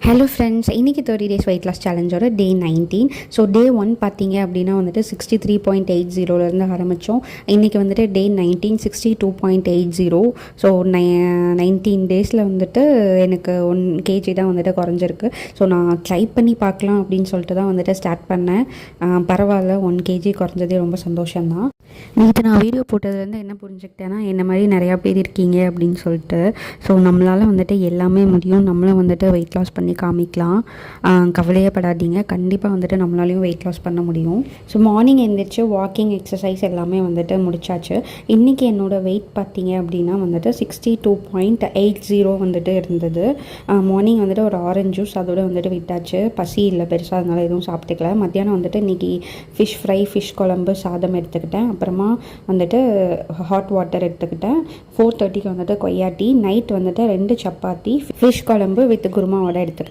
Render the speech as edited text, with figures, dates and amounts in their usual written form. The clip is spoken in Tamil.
ஹலோ ஃப்ரெண்ட்ஸ், இன்றைக்கி 30 டேஸ் வெயிட் லாஸ் சேலஞ்சோட டே 19. ஸோ டே 1 பார்த்தீங்க அப்படின்னா வந்துட்டு 63.80 ஆரம்பித்தோம். இன்றைக்கி வந்துட்டு டே 19 62.80. ஸோ 19 டேஸில் வந்துட்டு எனக்கு 1 kg தான் வந்துட்டு குறைஞ்சிருக்கு. ஸோ நான் ட்ரை பண்ணி பார்க்கலாம் அப்படின்னு சொல்லிட்டு தான் வந்துட்டு ஸ்டார்ட் பண்ணேன். பரவாயில்ல, 1 kg குறைஞ்சதே ரொம்ப சந்தோஷம்தான். நேற்று நான் வீடியோ போட்டதுலேருந்து என்ன புரிஞ்சுக்கிட்டேன்னா, என்ன மாதிரி நிறையா பேர் இருக்கீங்க அப்படின்னு சொல்லிட்டு. ஸோ நம்மளால் வந்துட்டு எல்லாமே முடியும், நம்மளும் வந்துட்டு வெயிட் லாஸ் பண்ணி காமிக்கலாம். கவலையே படாதீங்க, கண்டிப்பாக வந்துட்டு நம்மளாலையும் வெயிட் லாஸ் பண்ண முடியும். ஸோ மார்னிங் எழுந்திரிச்சு வாக்கிங் எக்ஸசைஸ் எல்லாமே வந்துட்டு முடிச்சாச்சு. இன்றைக்கி என்னோடய வெயிட் பார்த்தீங்க அப்படின்னா வந்துட்டு 62.80 வந்துட்டு இருந்தது. மார்னிங் வந்துட்டு ஒரு ஆரஞ்சு ஜூஸ் அதோட வந்துட்டு விட்டாச்சு. பசி இல்லை பெருசாக, அதனால் எதுவும் சாப்பிட்டுக்கல. மத்தியானம் வந்துட்டு இன்றைக்கி ஃபிஷ் ஃப்ரை, ஃபிஷ் குழம்பு, சாதம் எடுத்துக்கிட்டேன். அப்புறமா வந்துட்டு ஹாட் வாட்டர் எடுத்துக்கிட்டேன். 4:30க்கு வந்துட்டு கொய்யா டீ. நைட் வந்துட்டு 2 சப்பாத்தி, ஃபிஷ் குழம்பு வித் குருமாவோட எடுத்துக்கிட்டேன்.